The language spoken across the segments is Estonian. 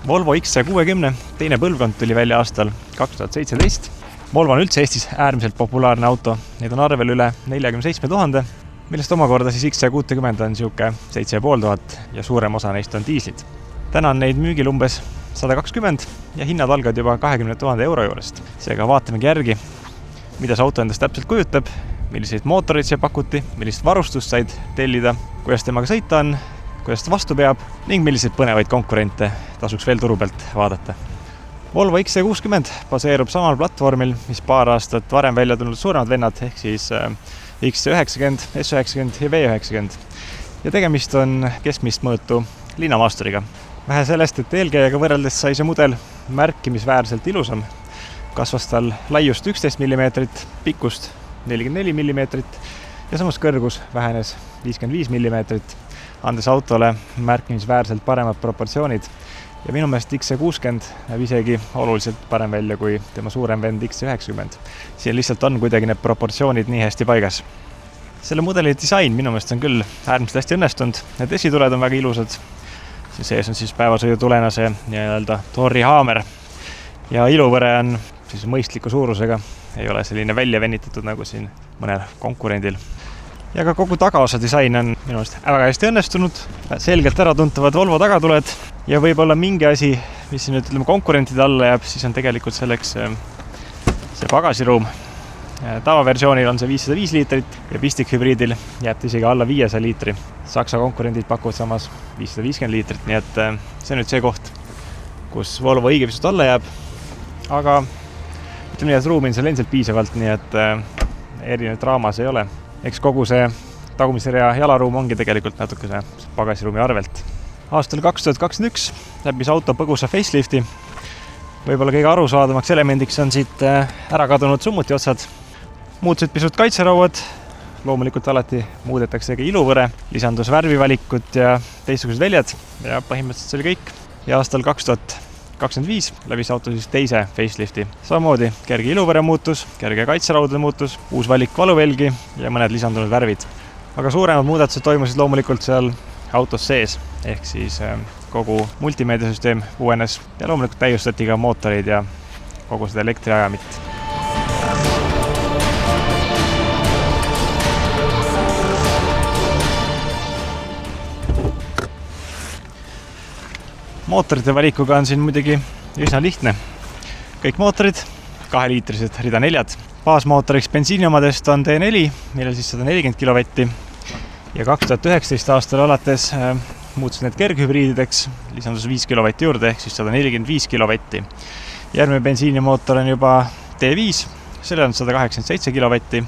Volvo XC60 teine põlvkond tuli välja aastal 2017. Volvo on üldse Eestis äärmiselt populaarne auto. Neid on arvel üle 47 000, millest omakorda siis XC60 on siuke 7500 ja suurem osa neist on diislid. Täna on neid müügil umbes 120 ja hinnad algavad juba 20 000 euro juurest. Seega vaatamegi järgi, mida see auto endast täpselt kujutab, milliseid mootoreid see pakuti, millist varustust said tellida, kuidas temaga sõita on, kuidas ta vastu peab ning milliseid põnevaid konkurente tasuks veel turu pealt vaadata. Volvo XC60 baseerub samal platvormil, mis paar aastat varem välja tulnud suuremad vennad, ehk siis XC90, S90 ja V90. Ja tegemist on keskmist mõõtu linnamaasturiga. Vähe sellest, et eelkäijaga võrreldes sai see mudel märkimisväärselt ilusam. Kasvas tal laiust 11 mm, pikkust 44 mm ja samas kõrgus vähenes 55 mm, andes autole märkimisväärselt paremad proportsioonid. Ja minu meelest XC60 näeb isegi oluliselt parem välja kui tema suurem vend XC90. Siin lihtsalt on kuidagi need proportsioonid nii hästi paigas. Selle mudeli disain minu meelest on küll äärmiselt hästi õnnestunud. Need esituled on väga ilusad. Siin sees on siis päevasõidutulena see nii-öelda Tori haamer. Ja iluvõre on siis mõistliku suurusega. Ei ole selline välja venitatud nagu siin mõnel konkurendil. Ja ka kogu tagaosa disain on minu meelest väga hästi õnnestunud. Selgelt äratuntavad Volvo tagatuled ja võib-olla mingi asi, mis siin nüüd konkurentide alla jääb, siis on tegelikult selleks see pagasiruum. Tavaversioonil on see 505 liitrit ja pistikhübriidil jääb isegi alla 500 liitri. Saksa konkurendid pakuvad samas 550 liitrit, nii et see on nüüd see koht, kus Volvo õige pisut alla jääb. Aga ütleme nii, et ruumi on seal endiselt piisavalt, nii et erinev draamas ei ole. Eks kogu see tagumise rea jalaruum ongi tegelikult natuke see pagasiruumi arvelt. Aastal 2021 läbis auto põgusa facelifti. Võib-olla kõige arusaadamaks elemendiks on siit ära kadunud summuti otsad. Muutusid pisut kaitserauad, loomulikult alati muudetakse ka iluvõre, lisandus värvivalikut ja teistsugused väljad ja põhimõtteliselt see oli kõik. Ja aastal 2025 läbis auto siis teise facelifti. Samamoodi kerge iluvõre muutus, kerge kaitseraudade muutus, uus valik valuvelgi ja mõned lisandunud värvid. Aga suuremad muudatused toimusid loomulikult seal autos sees, ehk siis kogu multimeediasüsteem uuenes ja loomulikult täiustati ka mootoreid ja kogu seda elektriajamit. Mootorite valikuga on siin muidugi üsna lihtne. Kõik mootorid, 2-liitrised rida 4. Baasmootoriks bensiiniomadest on T4, millel siis 140 kW. Ja 2019 aastal alates muutusid need kerghübriidideks, lisandus 5 kW juurde, ehk siis 145 kW. Järgmine bensiinimootor on juba T5, selle on 187 kW.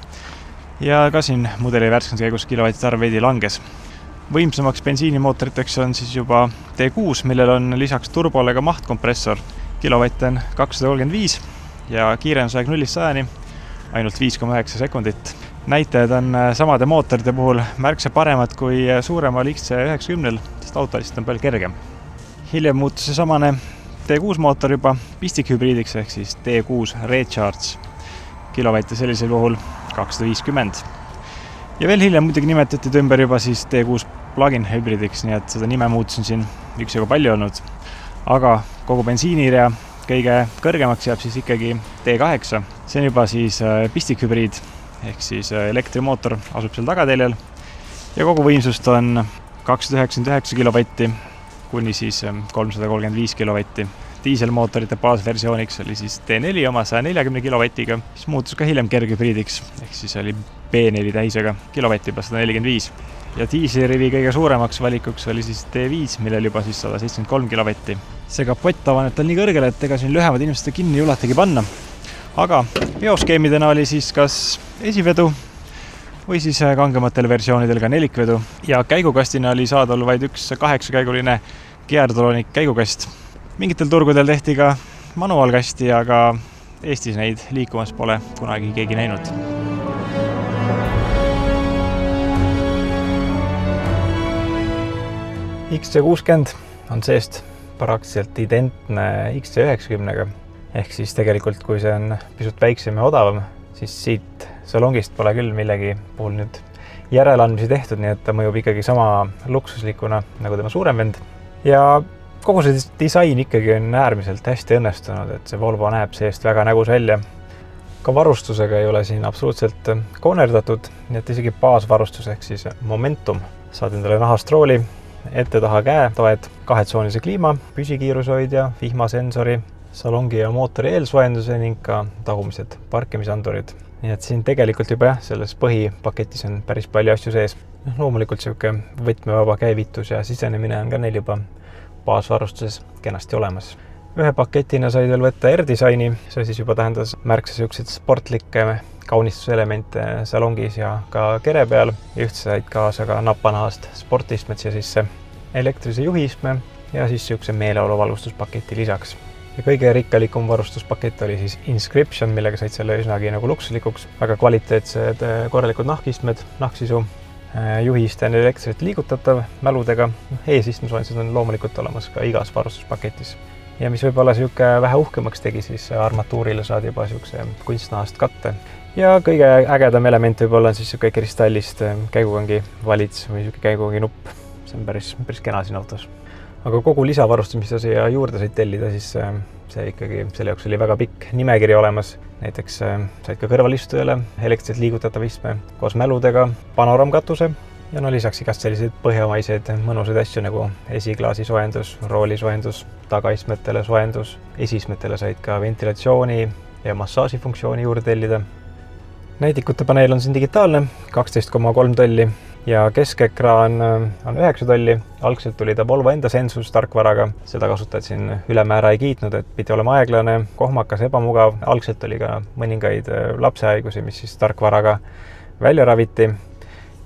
Ja ka siin mudeli värskens käigus kilovatide arv veidi langes. Võimsamaks bensiinimootoriteks on siis juba T6, millel on lisaks turbole ka mahtkompressor. Kilovatt on 235 ja kiirendusaeg 0-100 ainult 5,9 sekundit. Näitajad on samade mootorite puhul märksa paremad kui suuremal XC90, sest auto lihtsalt on palju kergem. Hiljem muutus see samane T6 mootor juba pistikhübriidiks ehk siis T6 Recharge. Kilovatt sellisel puhul 250. Ja veel hiljem muidugi nimetati ümber juba siis T6 plug-in hübriidiks, nii et seda nime muutus on siin üksjagu palju olnud. Aga kogu bensiinirea kõige kõrgemaks jääb siis ikkagi T8. See on juba siis pistikhübriid, ehk siis elektrimootor asub seal tagateljel. Ja kogu võimsust on 299 kW kuni siis 335 kW. Diiselmootorite baasversiooniks oli siis T4 oma 140 kW-ga, mis muutus ka hiljem kerghübriidiks, ehk siis oli B4 tähisega kilovatti juba 145. Ja diiselrivi kõige suuremaks valikuks oli siis T5, millel juba siis 173 kW. See kapott avaneb tal nii kõrgele, et ega siin lühemad inimesed kinni ei ulatagi panna. Aga veoskeemidena oli siis kas esivedu või siis kangematele versioonidel ka nelikvedu. Ja käigukastina oli saadal vaid üks 8-käiguline Geartronic käigukast. Mingitel turgudel tehti ka manuaalkasti, aga Eestis neid liikumas pole kunagi keegi näinud. XC60 on seest praktiliselt identne XC90-ga. Ehk siis tegelikult, kui see on pisut väiksem ja odavam, siis siit salongist pole küll millegi puhul nüüd järeleandmisi tehtud, nii et ta mõjub ikkagi sama luksuslikuna nagu tema suurem vend. Ja kogu see disain ikkagi on äärmiselt hästi õnnestunud, et see Volvo näeb seest väga nägus välja. Ka varustusega ei ole siin absoluutselt koonerdatud, nii et isegi baasvarustus ehk siis Momentum. Saad endale nahast rooli, ette-taha käetoed, 2-tsoonilise kliima, püsikiirushoidja, vihmasensori, salongi ja mootori eelsoojenduse ning ka tagumised parkimisandurid. Nii et siin tegelikult juba selles põhipaketis on päris palju asju sees. Loomulikult siuke võtmevaba käivitus ja sisenemine on ka neil juba baasvarustuses kenasti olemas. Ühe paketina sai veel võtta R-disaini, see siis juba tähendas märksa siukseid sportlikke kaunistuselemente salongis ja ka kere peal. Ühtse said kaasa ka napanahast sportistmed siia sisse, elektrise juhiistme ja siis siukse meeleoluvalgustuspaketi lisaks. Ja kõige rikkalikum varustuspakett oli siis Inscription, millega said selle üsnagi nagu luksuslikuks. Väga kvaliteetsed korralikud nahkistmed, nahksisu, juhiiste on elektriselt liigutatav mäludega. Eesistmesoojendused on loomulikult olemas ka igas varustuspaketis. Ja mis võib-olla siuke vähe uhkemaks tegi, siis armatuurile saad juba siukse kunstnahast katte. Ja kõige ägedam element võib-olla on siis siuke kristallist käigukangi valits või siuke käigukangi nupp. See on päris kena siin autos. Aga kogu lisavarustus, mis sa siia juurde said tellida, siis see ikkagi selle jaoks oli väga pikk nimekiri olemas. Näiteks said ka kõrvalistujale elektriselt liigutatav istme koos mäludega, panoramkatuse ja lisaks igast selliseid põhjamaiseid mõnusaid asju nagu esiklaasi soojendus, roolisoojendus, tagaistmetele soojendus, esismetele said ka ventilatsiooni ja massaažifunktsiooni juurde tellida. Näidikute paneel on siin digitaalne, 12,3 tolli. Ja keskekraan on 9 tolli. Algselt tuli ta Volvo enda Sensus tarkvaraga. Seda kasutad siin ülemäära ei kiitnud, et pidi olema aeglane, kohmakas, ebamugav. Algselt oli ka mõningaid lapsehaigusi, mis siis tarkvaraga välja raviti.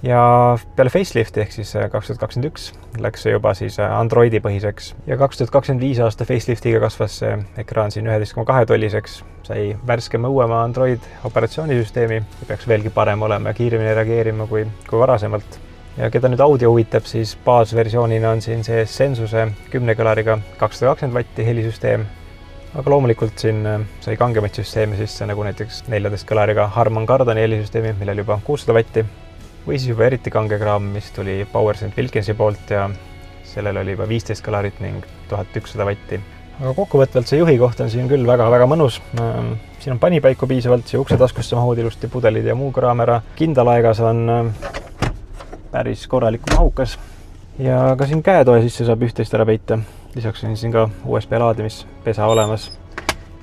Ja peale facelifti ehk siis 2021 läks see juba siis Androidi põhiseks. Ja 2025 aasta faceliftiga kasvas see ekraan siin 11,2 tolliseks. Sai värskema uuema Android operatsioonisüsteemi ja peaks veelgi parem olema ja kiiremini reageerima kui varasemalt. Ja keda nüüd audio huvitab, siis baasversioonina on siin sees Sensuse 10 kõlariga 220 vatti helisüsteem. Aga loomulikult siin sai kangemaid süsteeme sisse, nagu näiteks 14 kõlariga Harman Kardoni helisüsteemi, millel juba 600 vatti. Või siis juba eriti kange kraam, mis tuli Powersend Wilkinsi poolt ja sellel oli juba 15 kõlarit ning 1100 vatti. Aga kokkuvõtvalt see juhi koht on siin küll väga mõnus. Siin on panipaiku piisavalt, see ukse taskusse mahud ilusti pudelid ja muu kraam ära. Kindalaegas on päris korraliku mahukas. Ja ka siin käetoe sisse saab üht-teist ära peita. Lisaks on siin ka USB laadimispesa olemas.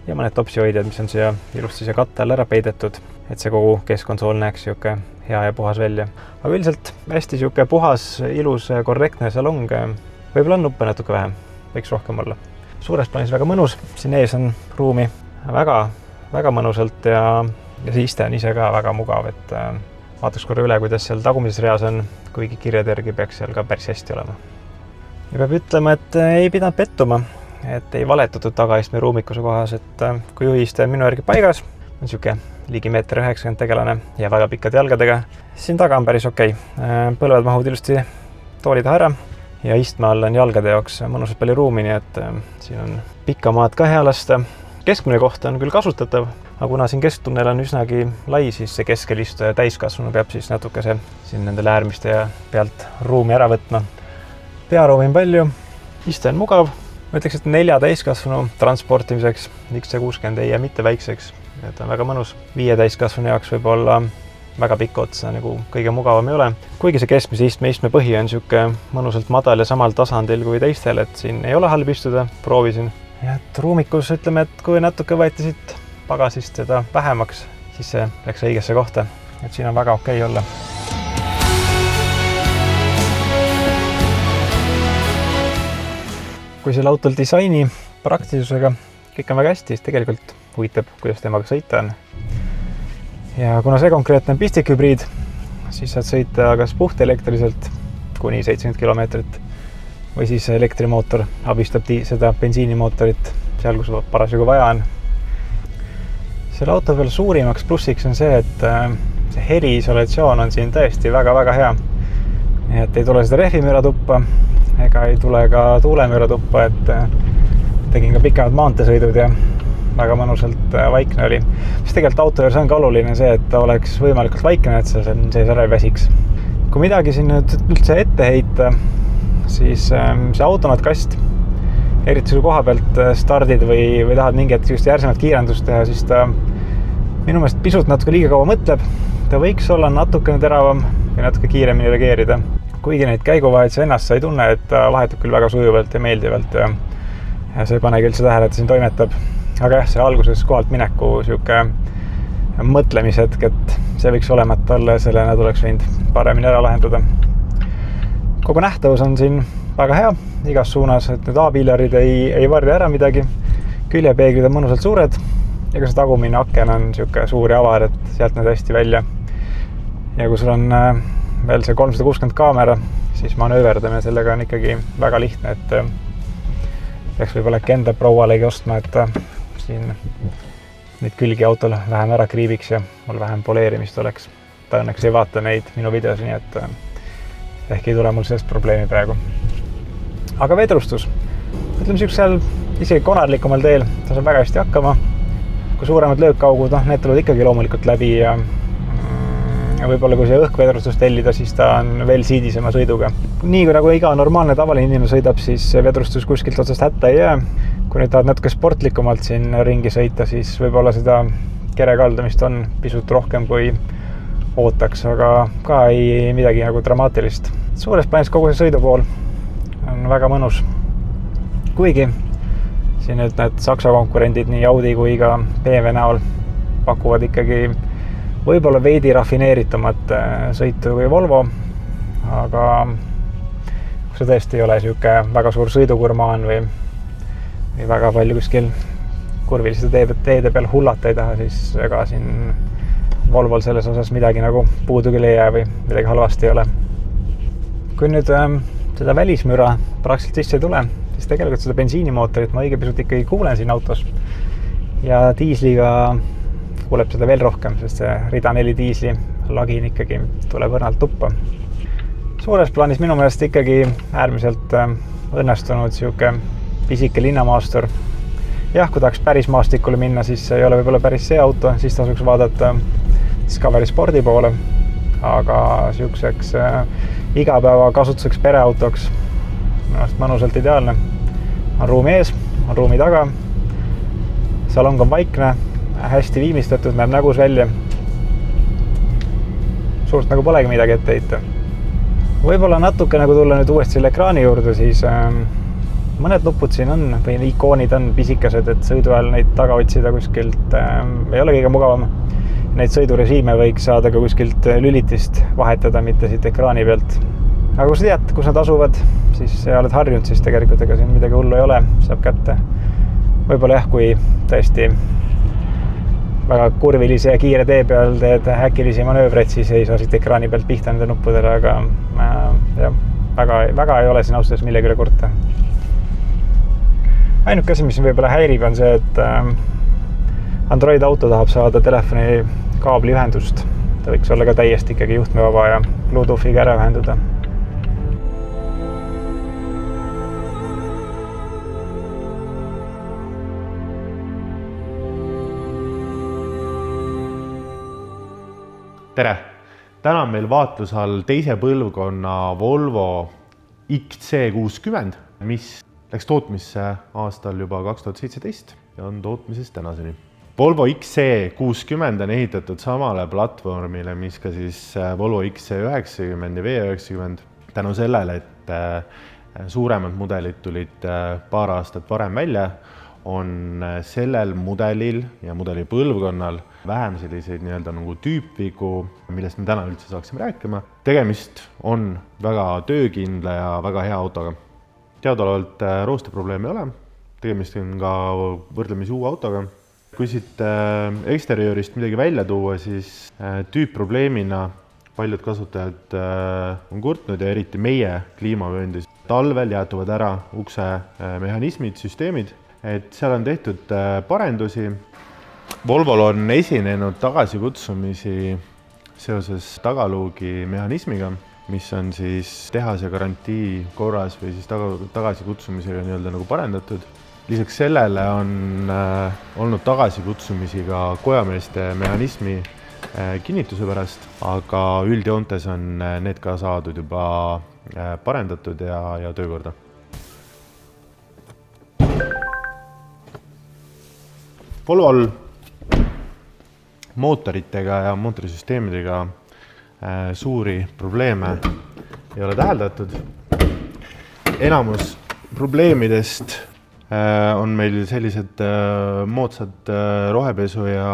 Ja mõned topsihoidjad, mis on siia ilusti siia katte all ära peidetud, et see kogu keskkonsool näeks siuke hea ja puhas välja. Aga üldiselt hästi siuke puhas, ilus, korrektne salong. Võib-olla on nuppe natuke vähem, võiks rohkem olla. Suures plaanis väga mõnus, siin ees on ruumi väga mõnusalt ja see iste on ise ka väga mugav, et vaataks korra üle, kuidas seal tagumises reas on, kuigi kirjade järgi peaks seal ka päris hästi olema. Ja peab ütlema, et ei pidanud pettuma, et ei valetatud tagaistme ruumikuse kohas, et kui juhiste on minu järgi paigas, on siuke ligi 1,90 m tegelane ja väga pikkade jalgadega. Siin taga on päris okei. Põlved mahud ilusti tooli taha ära ja istme all on jalgade jaoks mõnusalt palju ruumi, nii et siin on pikka maad ka hea lasta. Keskmine koht on küll kasutatav, aga kuna siin kesktunnel on üsnagi lai, siis see keskelistuja täiskasvanu peab siis natukese siin nendele äärmiste pealt ruumi ära võtma. Pearuumi on palju, iste on mugav. Ma ütleks, et 4 täiskasvanu transportimiseks XC60 ei jää mitte väikseks, et on väga mõnus. 5 täiskasvanu jaoks võib olla väga pikk otsa, nagu kõige mugavam ei ole. Kuigi see keskmise istme põhi on siuke mõnusalt madal ja samal tasandil kui teistel, et siin ei ole halb istuda, proovisin. Ja et ruumikus ütleme, et kui natuke võeti siit pagasist seda vähemaks, siis see läks õigesse kohta, et siin on väga okei olla. Kui selle autol disaini praktilisusega kõik on väga hästi, siis tegelikult huvitab, kuidas temaga sõita on. Ja kuna see konkreetne on pistikhübriid, siis saad sõita kas puhtelektriliselt kuni 70 kilomeetrit või siis elektrimootor abistab seda bensiinimootorit seal, kus parasjagu vaja on. Selle auto veel suurimaks plussiks on see, et see heliisolatsioon on siin tõesti väga hea. Et ei tule seda rehvimüra tuppa ega ei tule ka tuulemüra tuppa, et tegin ka pikemad maanteesõidud ja väga mõnusalt vaikne oli. Mis tegelikult auto juures on ka oluline see, et ta oleks võimalikult vaikne, et see sees ära ei väsiks. Kui midagi siin nüüd üldse ette heita, siis see automaatkast eriti kui koha pealt stardid või tahad mingi hetk just järsemat kiirendust teha, siis ta minu meelest pisut natuke liiga kaua mõtleb. Ta võiks olla natukene teravam ja natuke kiiremini reageerida. Kuigi neid käiguvahetuse ennast sa ei tunne, et ta vahetub küll väga sujuvalt ja meeldivalt ja sa ei panegi üldse tähele, et ta siin toimetab. Aga jah, see alguses kohalt mineku siuke mõtlemishetk, et see võiks olemata olla ja sellena tuleks võinud paremini ära lahendada. Kogu nähtavus on siin väga hea igas suunas, et need A-piilarid ei varja ära midagi. Küljepeeglid on mõnusalt suured ja ka see tagumine aken on siuke suur ja avar, et sealt näed hästi välja. Ja kui sul on veel see 360 kaamera, siis manööverdame sellega on ikkagi väga lihtne, et peaks võib-olla äkki enda proualegi ostma, et siin neid külgi autol vähem ära kriibiks ja mul vähem poleerimist oleks. Ta õnneks ei vaata neid minu videos, nii et ehk ei tule mul sellest probleemi praegu. Aga vedrustus. Ütleme siuksel isegi konarlikumal teel, ta saab väga hästi hakkama. Kui suuremad löökaugud, need tulevad ikkagi loomulikult läbi ja võib-olla kui see õhkvedrustust tellida, siis ta on veel siidisema sõiduga. Nii kui nagu iga normaalne tavaline inimene sõidab, siis vedrustus kuskilt otsast hätta ei jää. Kui nüüd tahad natuke sportlikumalt siin ringi sõita, siis võib-olla seda kere kaldamist on pisut rohkem kui ootaks, aga ka ei midagi nagu dramaatilist. Suures plaanis kogu see sõidupool on väga mõnus. Kuigi siin nüüd need Saksa konkurendid nii Audi kui ka BMW näol pakuvad ikkagi võib-olla veidi rafineeritumat sõitu kui Volvo, aga kui see tõesti ei ole siuke väga suur sõidugurmaan või väga palju kuskil kurviliste teede peal hullata ei taha, siis ega siin Volvol selles osas midagi nagu puudu küll ei jää või midagi halvasti ei ole. Kui nüüd seda välismüra praktiliselt sisse ei tule, siis tegelikult seda bensiinimootorit ma õige pisut ikkagi kuulen siin autos ja diisliga kuuleb seda veel rohkem, sest see rida 4 diisli lagin ikkagi tuleb õrnalt tuppa. Suures plaanis minu meelest ikkagi äärmiselt õnnestunud siuke pisike linnamaastur. Jah, kui tahaks päris maastikule minna, siis ei ole võib-olla päris see auto, siis tasuks vaadata Discovery Spordi poole, aga siukseks igapäeva kasutuseks pereautoks mõnusalt ideaalne. On ruumi ees, on ruumi taga, salong on vaikne, hästi viimistletud, näeb nägus välja. Suurt nagu polegi midagi ette heita. Võib-olla natuke nagu tulla nüüd uuesti selle ekraani juurde, siis mõned nupud siin on või ikoonid on pisikesed, et sõidu ajal neid taga otsida kuskilt ei ole kõige mugavam. Neid sõidurežiime võiks saada ka kuskilt lülitist vahetada, mitte siit ekraani pealt. Aga kui sa tead, kus nad asuvad, siis oled harjunud, siis tegelikult ega siin midagi hullu ei ole, saab kätte. Võib-olla jah, kui tõesti väga kurvilise ja kiire tee peal teed häkilisi manöövreid, siis ei saa siit ekraani pealt pihta nende nuppudele, aga jah, väga ei ole siin austas millegi üle kurta. Ainuke asi, mis võib-olla häirib, on see, et Android auto tahab saada telefoni kaabliühendust. Ta võiks olla ka täiesti ikkagi juhtmevaba ja Bluetoothiga ära ühenduda. Tere! Täna on meil vaatluse all teise põlvkonna Volvo XC60, mis läks tootmisse aastal juba 2017 ja on tootmises tänaseni. Volvo XC60 on ehitatud samale platvormile, mis ka siis Volvo XC90 ja V90. Tänu sellele, et suuremad mudelid tulid paar aastat varem välja, on sellel mudelil ja mudeli põlvkonnal vähem selliseid nagu tüüpvigu, millest me täna üldse saaksime rääkima. Tegemist on väga töökindla ja väga hea autoga. Teadaolevalt roosteprobleemi ei ole, tegemist on ka võrdlemisi uue autoga. Kui siit eksteriöörist midagi välja tuua, siis tüüpprobleemina paljud kasutajad on kurtnud ja eriti meie kliimavööndis. Talvel jäätuvad ära ukse mehhanismid, süsteemid, et seal on tehtud parendusi. Volvol on esinenud tagasikutsumisi seoses tagaluugi mehhanismiga, mis on siis tehase garantii korras või siis tagasikutsumisega nagu parendatud. Lisaks sellele on olnud tagasikutsumisi ka kojameeste mehhanismi kinnituse pärast, aga üldjoontes on need ka saadud juba parendatud ja töökorda. Volvol mootoritega ja mootorisüsteemidega suuri probleeme ei ole täheldatud. Enamus probleemidest on meil sellised moodsad rohepesu ja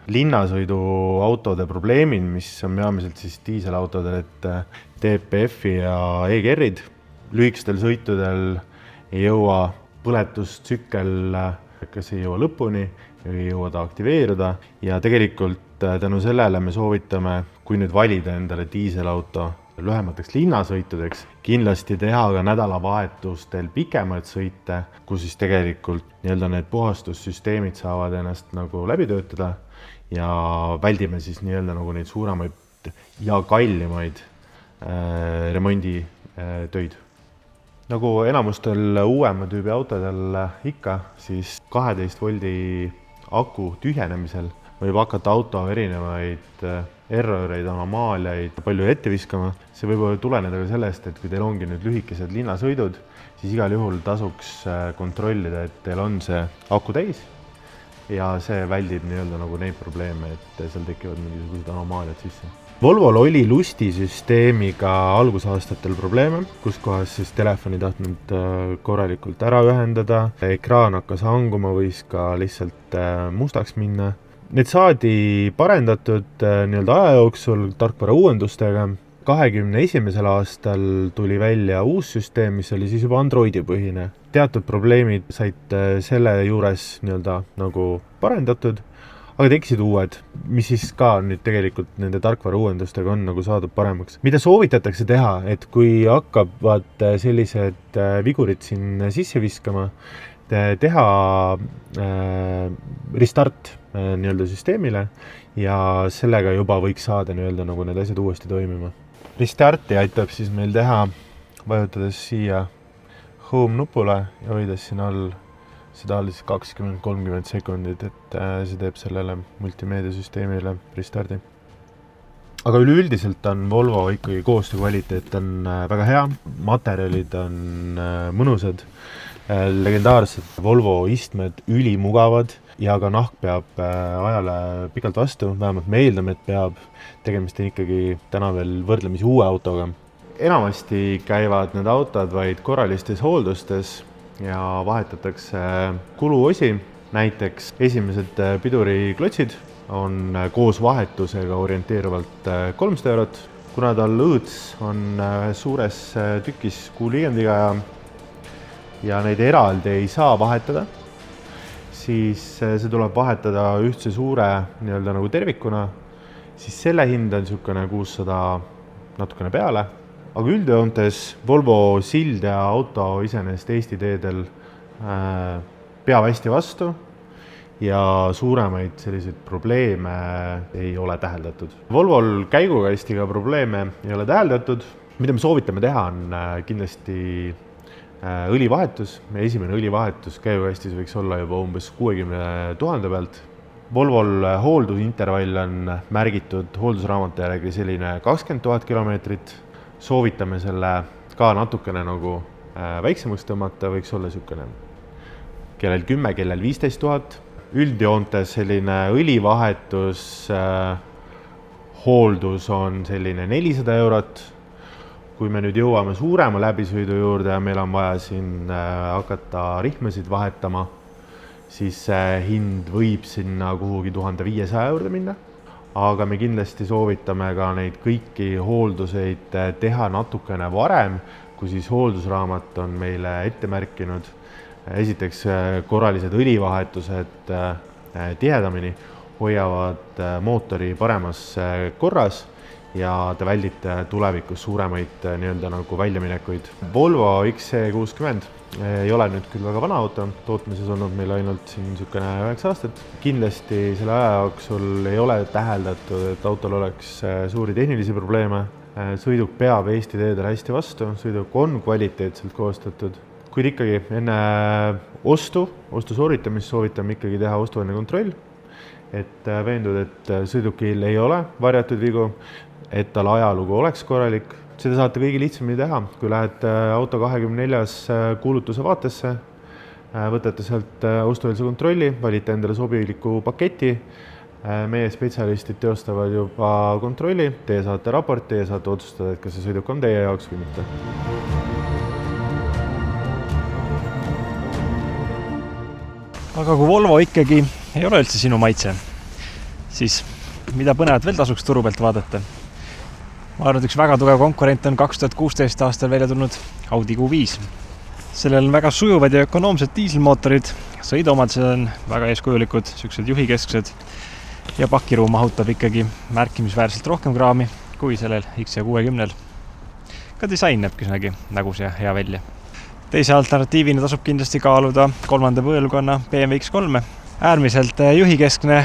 linnasõiduautode probleemid, mis on peamiselt siis diiselautodel, et DPF-i ja EGR-id. Lühikestel sõitudel ei jõua põletustsükkel, kas ei jõua lõpuni, ei jõua ta aktiveeruda ja tegelikult tänu sellele me soovitame, kui nüüd valida endale diiselauto lühemateks linnasõitudeks, kindlasti teha ka nädalavahetustel pikemaid sõite, kus siis tegelikult need puhastussüsteemid saavad ennast nagu läbi töötada ja väldime siis nagu neid suuremaid ja kallimaid remonditöid. Nagu enamustel uuema tüübi autodel ikka, siis 12 voldi aku tühjenemisel võib hakata auto erinevaid erroreid, anomaaliaid palju ette viskama. See võib tuleneda ka sellest, et kui teil ongi nüüd lühikesed linnasõidud, siis igal juhul tasuks kontrollida, et teil on see aku täis ja see väldib nagu neid probleeme, et seal tekivad mingisugused anomaaliad sisse. Volvol oli lustisüsteemiga algusaastatel probleeme, kus kohas siis telefoni tahtnud korralikult ära ühendada, ekraan hakkas hanguma, võis ka lihtsalt mustaks minna. Need saadi parendatud aja jooksul tarkvara uuendustega. 2021. aastal tuli välja uus süsteem, mis oli siis juba Androidi põhine. Teatud probleemid said selle juures nagu parendatud, aga tekkisid uued, mis siis ka nüüd tegelikult nende tarkvara uuendustega on nagu saadud paremaks. Mida soovitatakse teha, et kui hakkavad sellised vigurid siin sisse viskama, teha restart süsteemile ja sellega juba võiks saada nagu need asjad uuesti toimima. Restarti aitab siis meil teha, vajutades siia home nupule ja hoides siin all seda alles 20-30 sekundit, et see teeb sellele multimeediasüsteemile restardi. Aga üleüldiselt on Volvo ikkagi koostöö kvaliteet on väga hea, materjalid on mõnusad, legendaarsed Volvo istmed ülimugavad ja ka nahk peab ajale pikalt vastu, vähemalt me eeldame, et peab. Tegemist ikkagi täna veel võrdlemisi uue autoga. Enamasti käivad need autod vaid korralistes hooldustes ja vahetatakse kuluosi. Näiteks esimesed piduriklotsid on koos vahetusega orienteeruvalt 300 €. Kuna tal õõts on suures tükis kuuliigendiga ja neid eraldi ei saa vahetada, siis see tuleb vahetada ühtse suure nagu tervikuna, siis selle hind on 600 natukene peale. Aga üldjoontes Volvo sild ja auto iseenesest Eesti teedel peab hästi vastu ja suuremaid selliseid probleeme ei ole täheldatud. Volvol käigukastiga probleeme ei ole täheldatud. Mida me soovitame teha, on kindlasti õlivahetus. Esimene õlivahetus käigukastis võiks olla juba umbes 60 000 pealt. Volvol hooldusintervall on märgitud hooldusraamatu järgi selline 20 000 kilomeetrit. Soovitame selle ka natukene nagu väiksemaks tõmmata, võiks olla niisugune kellel 10, kellel 15 000. Üldjoontes selline õlivahetus, hooldus on selline 400 €. Kui me nüüd jõuame suurema läbisõidu juurde ja meil on vaja siin hakata rihmasid vahetama, siis hind võib sinna kuhugi 1500 € minna. Aga me kindlasti soovitame ka neid kõiki hoolduseid teha natukene varem, kui siis hooldusraamat on meile ette märkinud. Esiteks korralised õlivahetused tihedamini hoiavad mootori paremas korras ja te väldite tulevikus suuremaid nagu väljaminekuid. Volvo XC60 ei ole nüüd küll väga vana auto, tootmises olnud meil ainult siin 9 aastat. Kindlasti selle aja jooksul ei ole täheldatud, et autol oleks suuri tehnilisi probleeme. Sõiduk peab Eesti teedel hästi vastu, sõiduk on kvaliteetselt koostatud. Kuid ikkagi enne ostu sooritamist soovitame ikkagi teha ostuenne kontroll, et veenduda, et sõidukil ei ole varjatud vigu, et tal ajalugu oleks korralik. Seda saate kõige lihtsamini teha, kui lähete auto 24 kuulutuse vaatesse, võtate sealt ostueelse kontrolli, valite endale sobiliku paketi, meie spetsialistid teostavad juba kontrolli, teie saate raporti ja saate otsustada, et kas see sõiduk on teie jaoks või mitte. Aga kui Volvo ikkagi ei ole üldse sinu maitse, siis mida põnevat veel tasuks turu pealt vaadata? Ma arvan, et üks väga tugev konkurent on 2016 aastal välja tulnud Audi Q5. Sellel on väga sujuvad ja ökonoomsed diiselmootorid, sõiduomadused on väga eeskujulikud, sellised juhikesksed ja pakiruum mahutab ikkagi märkimisväärselt rohkem kraami kui sellel XC60-l. Ka disain näebki nägus ja hea välja. Teise alternatiivina tasub kindlasti kaaluda 3. põlvkonna BMW X3. Äärmiselt juhikeskne,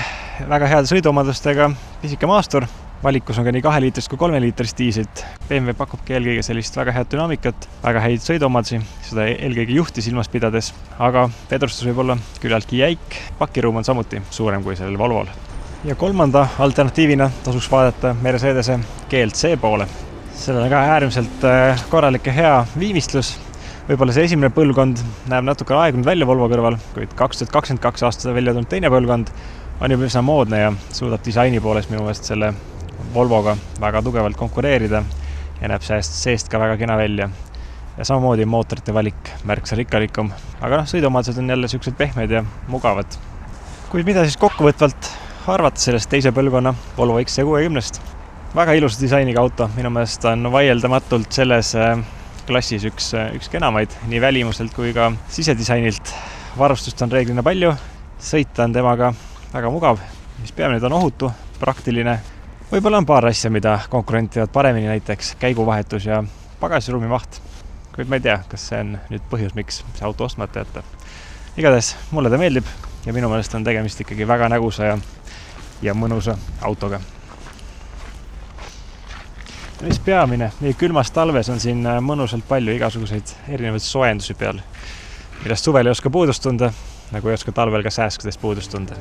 väga heade sõiduomadustega pisike maastur. Valikus on ka nii 2-liitrist kui 3-liitrist diislit. BMW pakubki eelkõige sellist väga head dünaamikat, väga häid sõiduomadusi, seda eelkõige juhti silmas pidades, aga vedrustus võib olla küllaltki jäik, pakiruum on samuti suurem kui sellel Volvol. Ja 3. alternatiivina tasuks vaadata Mercedese GLC poole. Sellel on ka äärmiselt korralik ja hea viimistlus. Võib-olla see esimene põlvkond näeb natuke aegunud välja Volvo kõrval, kuid 2022 aastal välja tulnud teine põlvkond on juba üsna moodne ja suudab disaini poolest minu meelest selle Volvoga väga tugevalt konkureerida ja näeb seest ka väga kena välja. Ja samamoodi mootorite valik märksa rikkalikum, aga sõiduomadused on jälle sellised pehmed ja mugavad. Kuid mida siis kokkuvõtvalt arvata sellest teise põlvkonna Volvo XC60-st? Väga ilus disainiga auto, minu meelest on vaieldamatult selles klassis üks kenamaid, nii välimuselt kui ka sisedisainilt. Varustust on reeglina palju, sõita on temaga väga mugav, mis peamine on ohutu, praktiline. Võib-olla on paar asja, mida konkurentivad paremini, näiteks käiguvahetus ja pagasiruumi maht. Kuid ma ei tea, kas see on nüüd põhjus, miks see auto ostmata jätta. Igatahes mulle ta meeldib ja minu meelest on tegemist ikkagi väga nägusa ja mõnusa autoga. Mis peamine, nii külmas talves on siin mõnusalt palju igasuguseid erinevaid soojendusi peal, millest suvel ei oska puudust tunda, nagu ei oska talvel ka sääskudest puudust tunda.